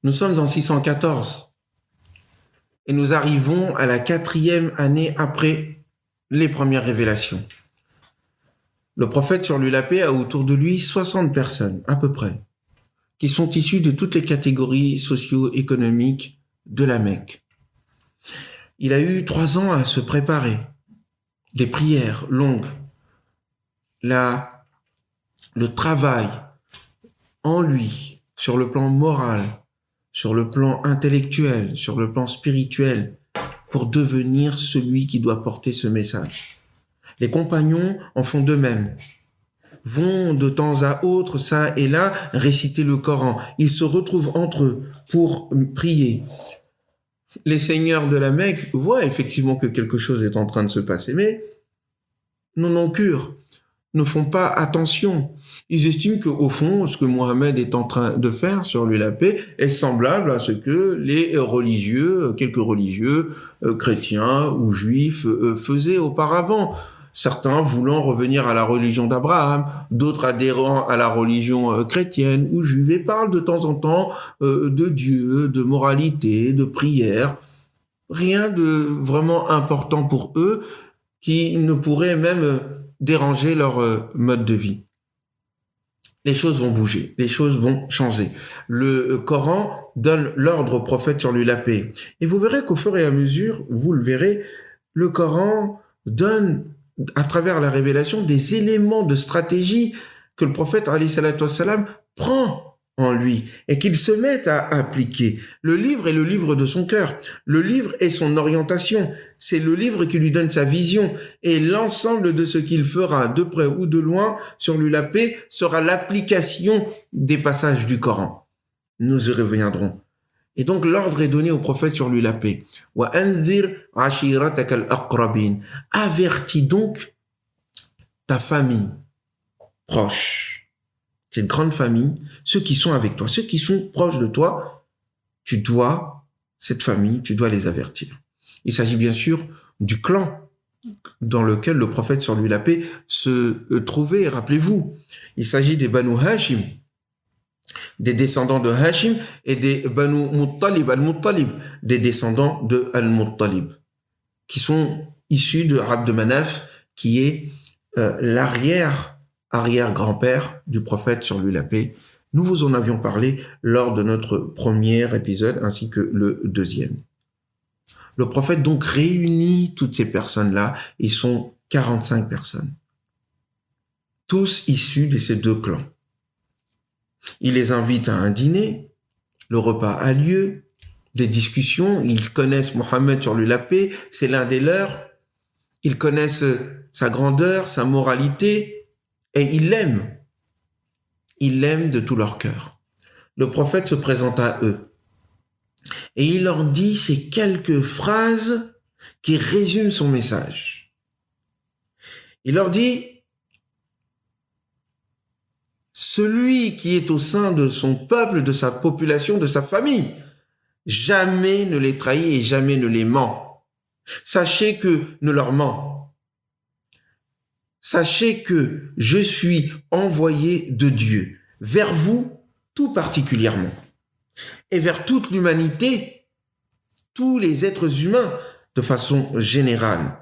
Nous sommes en 614 et nous arrivons à la 4e année après les premières révélations. Le prophète sur lui la paix a autour de lui 60 personnes, à peu près, qui sont issues de toutes les catégories socio-économiques de la Mecque. Il a eu 3 ans à se préparer, des prières longues, le travail en lui, sur le plan moral, sur le plan intellectuel, sur le plan spirituel, pour devenir celui qui doit porter ce message. Les compagnons en font de même, vont de temps à autre, ça et là, réciter le Coran. Ils se retrouvent entre eux pour prier. Les seigneurs de la Mecque voient effectivement que quelque chose est en train de se passer, mais n'en ont cure, ne font pas attention. Ils estiment qu'au fond, ce que Mohammed est en train de faire sur lui la paix est semblable à ce que les religieux, quelques religieux chrétiens ou juifs faisaient auparavant. Certains voulant revenir à la religion d'Abraham, d'autres adhérant à la religion chrétienne ou juive et parlent de temps en temps de Dieu, de moralité, de prière. Rien de vraiment important pour eux qui ne pourrait même déranger leur mode de vie. Les choses vont bouger, les choses vont changer. Le Coran donne l'ordre au prophète sur lui la paix. Et vous verrez qu'au fur et à mesure, vous le verrez, le Coran donne, à travers la révélation, des éléments de stratégie que le prophète, alayhi salatu wassalam, prend en lui et qu'il se met à appliquer. Le livre est le livre de son cœur. Le livre est son orientation. C'est le livre qui lui donne sa vision. Et l'ensemble de ce qu'il fera, de près ou de loin, sur lui la paix, sera l'application des passages du Coran. Nous y reviendrons. Et donc, l'ordre est donné au prophète sur lui la paix. Wa anzir ashiratak al-aqrabin. Avertis donc ta famille proche. C'est une grande famille, ceux qui sont avec toi, ceux qui sont proches de toi, cette famille, tu dois les avertir. Il s'agit bien sûr du clan dans lequel le prophète sur lui la paix se trouvait, rappelez-vous. Il s'agit des Banu Hashim, des descendants de Hashim et des Banu Muttalib, Al-Muttalib, des descendants de Al-Muttalib, qui sont issus de Abd Manaf, qui est arrière-grand-père du prophète sur lui la paix. Nous vous en avions parlé lors de notre premier épisode ainsi que le deuxième. Le prophète donc réunit toutes ces personnes-là. Ils sont 45 personnes, tous issus de ces 2 clans. Il les invite à un dîner, le repas a lieu, des discussions, ils connaissent Mohammed sur lui la paix, c'est l'un des leurs, ils connaissent sa grandeur, sa moralité, et ils l'aiment de tout leur cœur. Le prophète se présente à eux et il leur dit ces quelques phrases qui résument son message. Il leur dit: celui qui est au sein de son peuple, de sa population, de sa famille, jamais ne les trahit et jamais ne les ment. Sachez que ne leur ment. Sachez que je suis envoyé de Dieu vers vous tout particulièrement et vers toute l'humanité, tous les êtres humains de façon générale.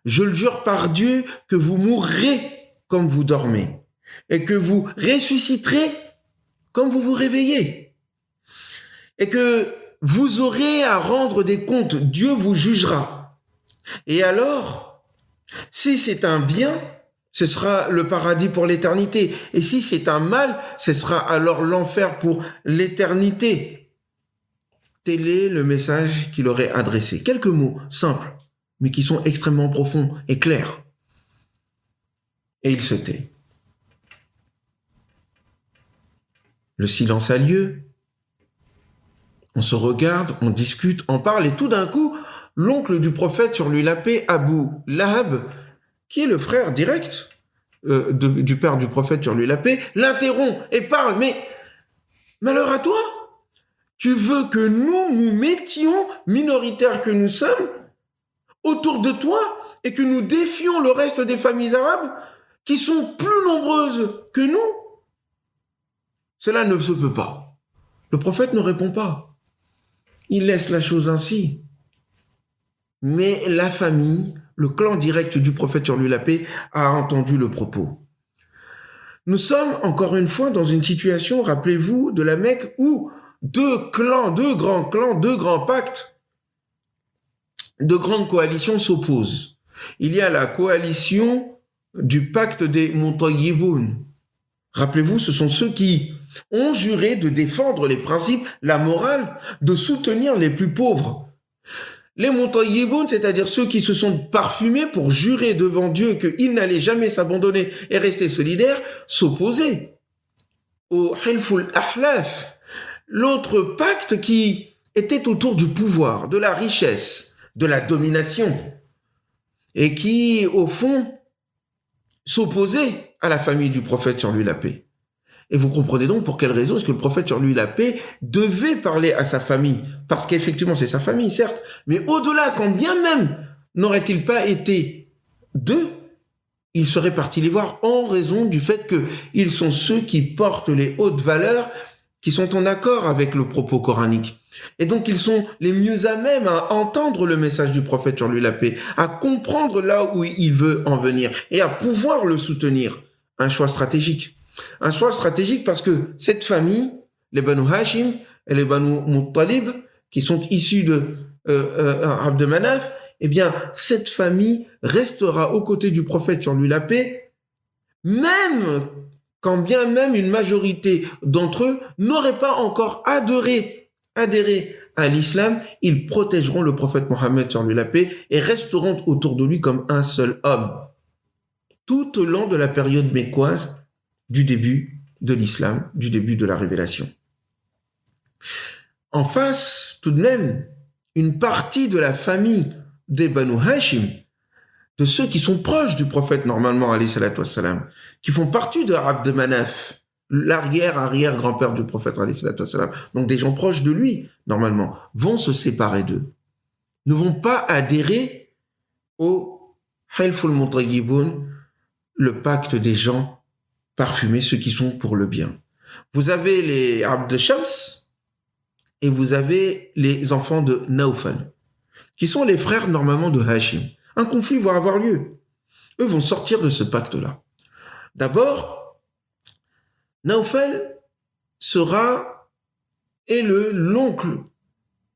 Je le jure par Dieu que vous mourrez comme vous dormez et que vous ressusciterez comme vous vous réveillez et que vous aurez à rendre des comptes. Dieu vous jugera. Et alors, si c'est un bien, ce sera le paradis pour l'éternité. Et si c'est un mal, ce sera alors l'enfer pour l'éternité. Tel est le message qu'il aurait adressé. Quelques mots simples, mais qui sont extrêmement profonds et clairs. Et il se tait. Le silence a lieu. On se regarde, on discute, on parle, et tout d'un coup, l'oncle du prophète sur lui la paix, Abu Lahab, qui est le frère direct du père du prophète sur lui la paix, l'interrompt et parle. Mais malheur à toi, tu veux que nous mettions, minoritaires que nous sommes, autour de toi et que nous défions le reste des familles arabes qui sont plus nombreuses que nous? Cela ne se peut pas. Le prophète ne répond pas. Il laisse la chose ainsi. Mais la famille, le clan direct du prophète sur lui la paix, a entendu le propos. Nous sommes encore une fois dans une situation, rappelez-vous, de la Mecque où deux grands clans, deux grands pactes, deux grandes coalitions s'opposent. Il y a la coalition du pacte des Mutayyiboun. Rappelez-vous, ce sont ceux qui ont juré de défendre les principes, la morale, de soutenir les plus pauvres. Les Mutayyiboun, c'est-à-dire ceux qui se sont parfumés pour jurer devant Dieu qu'ils n'allaient jamais s'abandonner et rester solidaires, s'opposaient au Hilful Ahlaf, l'autre pacte qui était autour du pouvoir, de la richesse, de la domination, et qui, au fond, s'opposait à la famille du prophète sur lui la paix. Et vous comprenez donc pour quelle raison est-ce que le prophète sur lui la paix devait parler à sa famille. Parce qu'effectivement, c'est sa famille, certes, mais au-delà, quand bien même n'aurait-il pas été d'eux, il serait parti les voir en raison du fait qu'ils sont ceux qui portent les hautes valeurs qui sont en accord avec le propos coranique. Et donc, ils sont les mieux à même à entendre le message du prophète sur lui la paix, à comprendre là où il veut en venir et à pouvoir le soutenir. Un choix stratégique. Un choix stratégique parce que cette famille, les Banu Hashim et les Banu Muttalib, qui sont issus de Abd Manaf, eh bien, cette famille restera aux côtés du prophète sur lui la paix, même quand bien même une majorité d'entre eux n'aurait pas encore adhéré à l'islam, ils protégeront le prophète Mohammed sur lui la paix et resteront autour de lui comme un seul homme. Tout au long de la période mécoise du début de l'islam, du début de la révélation. En face, tout de même, une partie de la famille des Banu Hashim, de ceux qui sont proches du prophète normalement, alayhi salatu wassalam, qui font partie de Abd Manaf, l'arrière-grand-père du prophète, alayhi salatu wassalam, donc des gens proches de lui, normalement, vont se séparer d'eux, ne vont pas adhérer au Hilful Mutayyiboun, le pacte des gens parfumés, ceux qui sont pour le bien. Vous avez les Abd Shams et vous avez les enfants de Naufal, qui sont les frères normalement de Hashim. Un conflit va avoir lieu. Eux vont sortir de ce pacte-là. D'abord, Naufal est l'oncle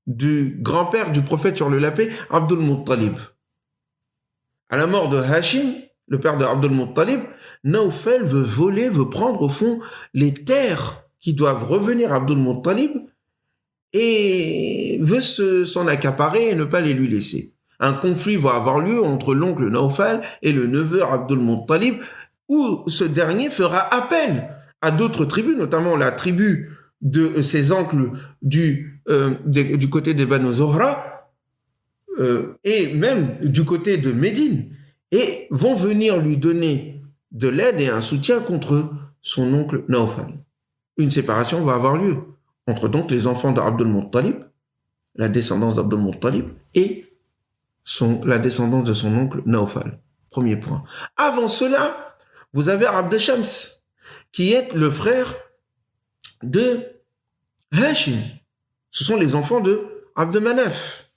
du grand-père du prophète sur le la paix, Abdul Muttalib. À la mort de Hashim, le père de Abdul Muttalib, Naufal veut prendre au fond les terres qui doivent revenir à Abdul Muttalib et veut s'en accaparer et ne pas les lui laisser. Un conflit va avoir lieu entre l'oncle Naufal et le neveu Abdul Muttalib, où ce dernier fera appel à d'autres tribus, notamment la tribu de ses oncles du côté des Banu Zohra, et même du côté de Médine, et vont venir lui donner de l'aide et un soutien contre son oncle Naufal. Une séparation va avoir lieu entre donc les enfants d'Abdul Muttalib, la descendance d'Abdul Muttalib, et la descendance de son oncle Naufal. Premier point. Avant cela, vous avez Abd Shams, qui est le frère de Hashim. Ce sont les enfants de Abd Manaf.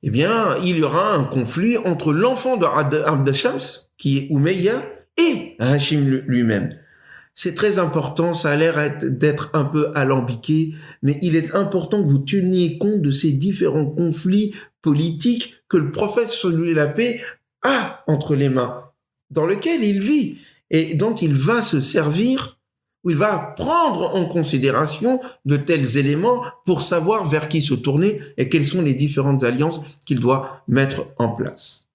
Eh bien, il y aura un conflit entre l'enfant de Abd Shams, qui est Umayya, et Hashim lui-même. C'est très important, ça a l'air d'être un peu alambiqué, mais il est important que vous teniez compte de ces différents conflits politiques que le prophète sallallahu la paix a entre les mains, dans lequel il vit et dont il va se servir, où il va prendre en considération de tels éléments pour savoir vers qui se tourner et quelles sont les différentes alliances qu'il doit mettre en place.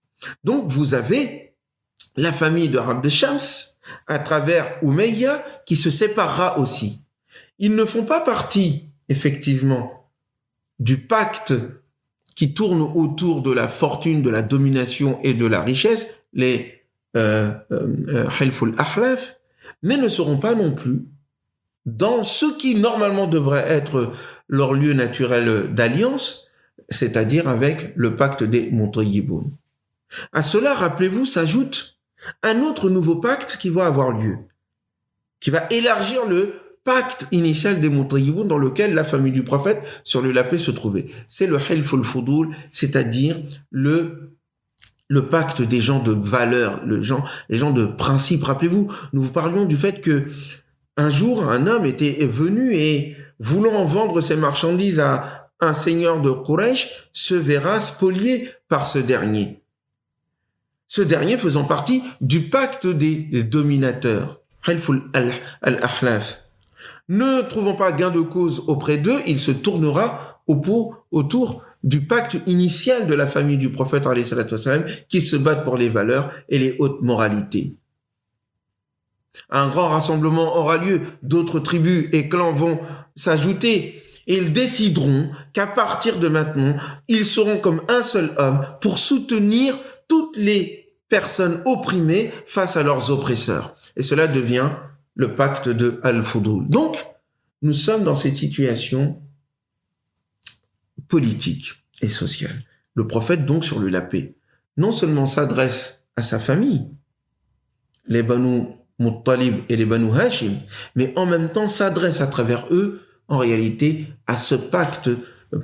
Donc vous avez la famille de Abd Shams à travers Umayya qui se séparera aussi. Ils ne font pas partie, effectivement, du pacte qui tourne autour de la fortune, de la domination et de la richesse, les Hilful Ahlaf, mais ne seront pas non plus dans ce qui normalement devrait être leur lieu naturel d'alliance, c'est-à-dire avec le pacte des Mutayyiboun. À cela, rappelez-vous, s'ajoute un autre nouveau pacte qui va avoir lieu, qui va élargir le pacte initial des Mutayyiboun dans lequel la famille du prophète sur la paix se trouvait. C'est le Hilf al-Fudul, c'est-à-dire le pacte des gens de valeur, les gens de principe. Rappelez-vous, nous vous parlions du fait que un jour, un homme est venu et voulant vendre ses marchandises à un seigneur de Quraysh, se verra spolié par ce dernier. Ce dernier faisant partie du pacte des dominateurs. Hilful al-Ahlaf. Ne trouvant pas gain de cause auprès d'eux, il se tournera autour du pacte initial de la famille du prophète alayhi salatu wassalam, qui se battent pour les valeurs et les hautes moralités. Un grand rassemblement aura lieu, d'autres tribus et clans vont s'ajouter et ils décideront qu'à partir de maintenant, ils seront comme un seul homme pour soutenir toutes les personnes opprimées face à leurs oppresseurs. Et cela devient le pacte de Al-Fudul. Donc, nous sommes dans cette situation politique et sociale. Le prophète, donc, sur la paix, non seulement s'adresse à sa famille, les Banu Muttalib et les Banu Hashim, mais en même temps s'adresse à travers eux, en réalité, à ce pacte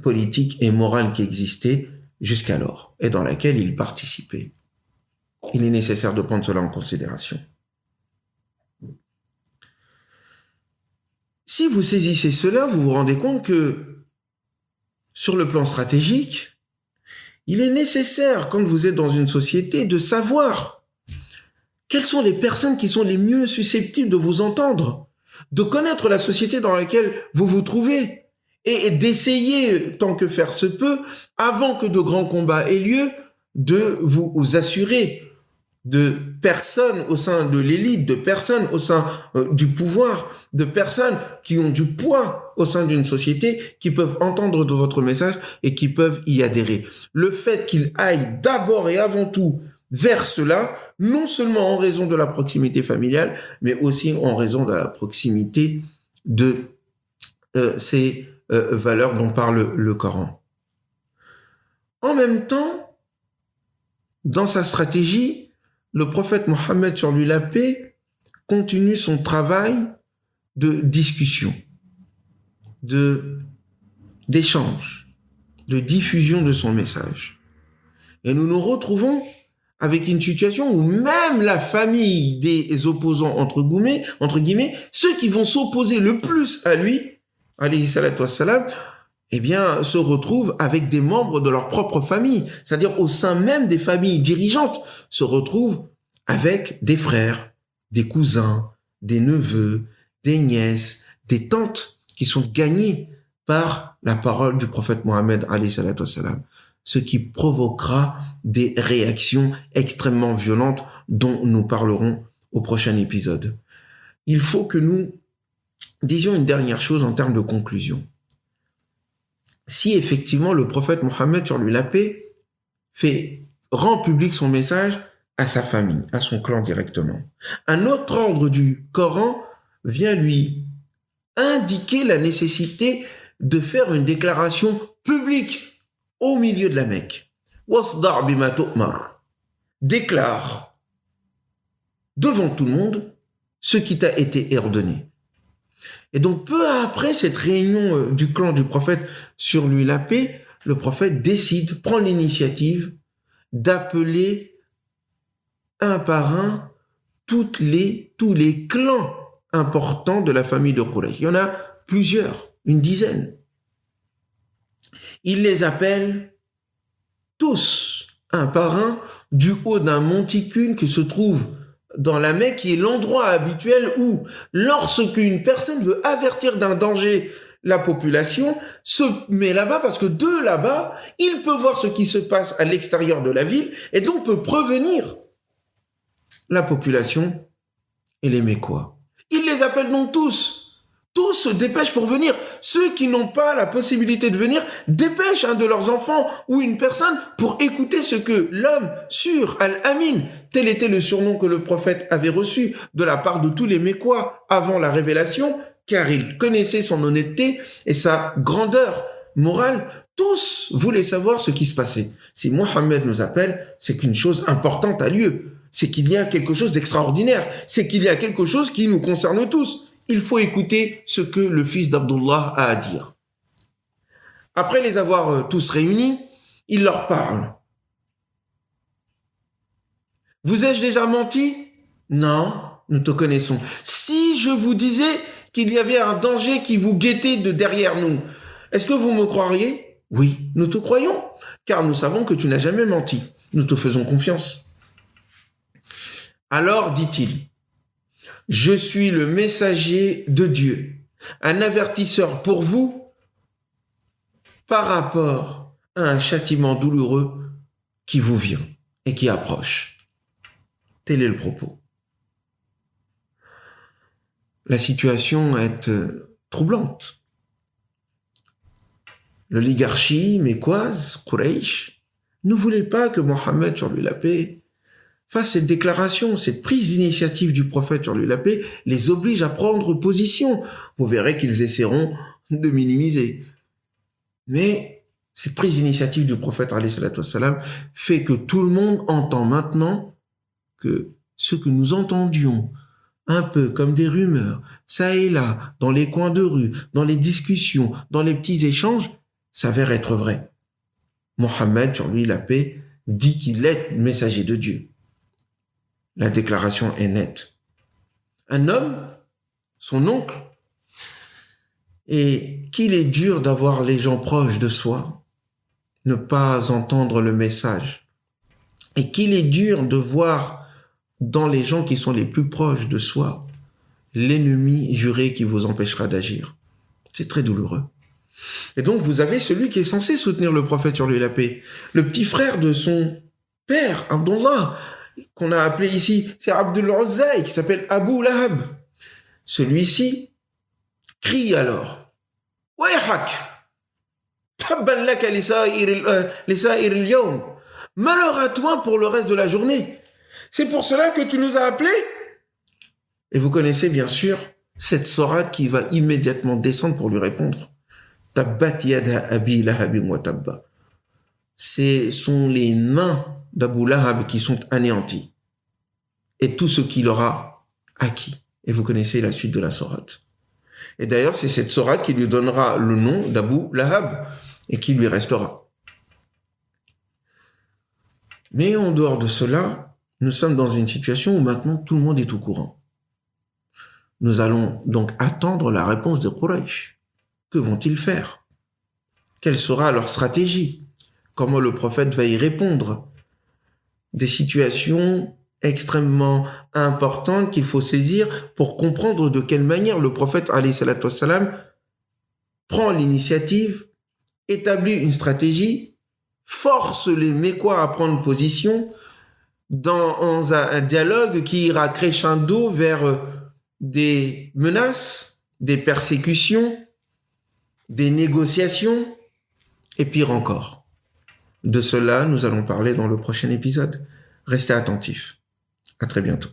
politique et moral qui existait jusqu'alors et dans laquelle il participait. Il est nécessaire de prendre cela en considération. Si vous saisissez cela, vous vous rendez compte que sur le plan stratégique, il est nécessaire, quand vous êtes dans une société, de savoir quelles sont les personnes qui sont les mieux susceptibles de vous entendre, de connaître la société dans laquelle vous vous trouvez et d'essayer, tant que faire se peut, avant que de grands combats aient lieu, de vous assurer de personnes au sein de l'élite, de personnes au sein du pouvoir, de personnes qui ont du poids au sein d'une société, qui peuvent entendre de votre message et qui peuvent y adhérer. Le fait qu'ils aillent d'abord et avant tout vers cela, non seulement en raison de la proximité familiale, mais aussi en raison de la proximité de ces valeurs dont parle le Coran. En même temps, dans sa stratégie, le prophète Mohammed, sur lui la paix, continue son travail de discussion, d'échange, de diffusion de son message. Et nous nous retrouvons avec une situation où même la famille des opposants, entre guillemets, ceux qui vont s'opposer le plus à lui, alayhi salatu wassalam, eh bien, se retrouvent avec des membres de leur propre famille, c'est-à-dire au sein même des familles dirigeantes, se retrouvent avec des frères, des cousins, des neveux, des nièces, des tantes qui sont gagnés par la parole du prophète Mohammed alayhi salatu wassalam, ce qui provoquera des réactions extrêmement violentes dont nous parlerons au prochain épisode. Il faut que nous disions une dernière chose en termes de conclusion. Si effectivement le prophète Mohammed, sur lui la paix, rend public son message à sa famille, à son clan directement, un autre ordre du Coran vient lui indiquer la nécessité de faire une déclaration publique au milieu de la Mecque. Wasda' bima tu'mar. Déclare devant tout le monde ce qui t'a été ordonné. Et donc, peu après cette réunion du clan du prophète, sur lui la paix, le prophète prend l'initiative d'appeler un par un tous les clans importants de la famille de Quraysh. Il y en a plusieurs, une dizaine. Il les appelle tous, un par un, du haut d'un monticule qui se trouve dans la Mecque, qui est l'endroit habituel où, lorsqu'une personne veut avertir d'un danger la population, se met là-bas, parce que de là-bas, il peut voir ce qui se passe à l'extérieur de la ville et donc peut prévenir la population et les Mécois. Il les appelle donc tous. Tous se dépêchent pour venir. Ceux qui n'ont pas la possibilité de venir dépêchent un de leurs enfants ou une personne pour écouter ce que l'homme sur Al-Amin, tel était le surnom que le prophète avait reçu de la part de tous les Mécois avant la révélation, car il connaissait son honnêteté et sa grandeur morale. Tous voulaient savoir ce qui se passait. Si Mohammed nous appelle, c'est qu'une chose importante a lieu. C'est qu'il y a quelque chose d'extraordinaire. C'est qu'il y a quelque chose qui nous concerne tous. il faut écouter ce que le fils d'Abdullah a à dire. Après les avoir tous réunis, il leur parle. Vous ai-je déjà menti? Non, nous te connaissons. Si je vous disais qu'il y avait un danger qui vous guettait de derrière nous, est-ce que vous me croiriez? Oui, nous te croyons, car nous savons que tu n'as jamais menti. Nous te faisons confiance. Alors, dit-il, je suis le messager de Dieu, un avertisseur pour vous par rapport à un châtiment douloureux qui vous vient et qui approche. Tel est le propos. La situation est troublante. L'oligarchie mécoise, Quraysh, ne voulait pas que Mohammed, sur lui la paix, fasse cette déclaration, cette prise d'initiative du prophète, sur lui la paix, les oblige à prendre position. Vous verrez qu'ils essaieront de minimiser. Mais cette prise d'initiative du prophète, alayhi salatu wassalam, fait que tout le monde entend maintenant que ce que nous entendions, un peu comme des rumeurs, ça et là, dans les coins de rue, dans les discussions, dans les petits échanges, s'avère être vrai. Mohammed, sur lui la paix, dit qu'il est messager de Dieu. La déclaration est nette. Un homme, son oncle, et qu'il est dur d'avoir les gens proches de soi, ne pas entendre le message, et qu'il est dur de voir dans les gens qui sont les plus proches de soi l'ennemi juré qui vous empêchera d'agir. C'est très douloureux. Et donc vous avez celui qui est censé soutenir le prophète, sur lui la paix, le petit frère de son père, Abdullah, qu'on a appelé ici, c'est Abdul Uzza, qui s'appelle Abu Lahab. Celui-ci crie alors: Wayhak, tabban laka li sa'ir al-yawm. Malheur à toi pour le reste de la journée. C'est pour cela que tu nous as appelés? Et vous connaissez bien sûr cette sourate qui va immédiatement descendre pour lui répondre. Tabbat yada abi lahabin wa tabba. Ce sont les mains d'Abu Lahab qui sont anéanties. Et tout ce qu'il aura acquis. Et vous connaissez la suite de la sourate. Et d'ailleurs, c'est cette sourate qui lui donnera le nom d'Abu Lahab et qui lui restera. Mais en dehors de cela, nous sommes dans une situation où maintenant tout le monde est au courant. Nous allons donc attendre la réponse de Quraysh. Que vont-ils faire? Quelle sera leur stratégie? Comment le prophète va y répondre? Des situations extrêmement importantes qu'il faut saisir pour comprendre de quelle manière le prophète, alayhi salatu wassalam, prend l'initiative, établit une stratégie, force les Mécois à prendre position dans un dialogue qui ira crescendo vers des menaces, des persécutions, des négociations, et pire encore. De cela, nous allons parler dans le prochain épisode. Restez attentifs. À très bientôt.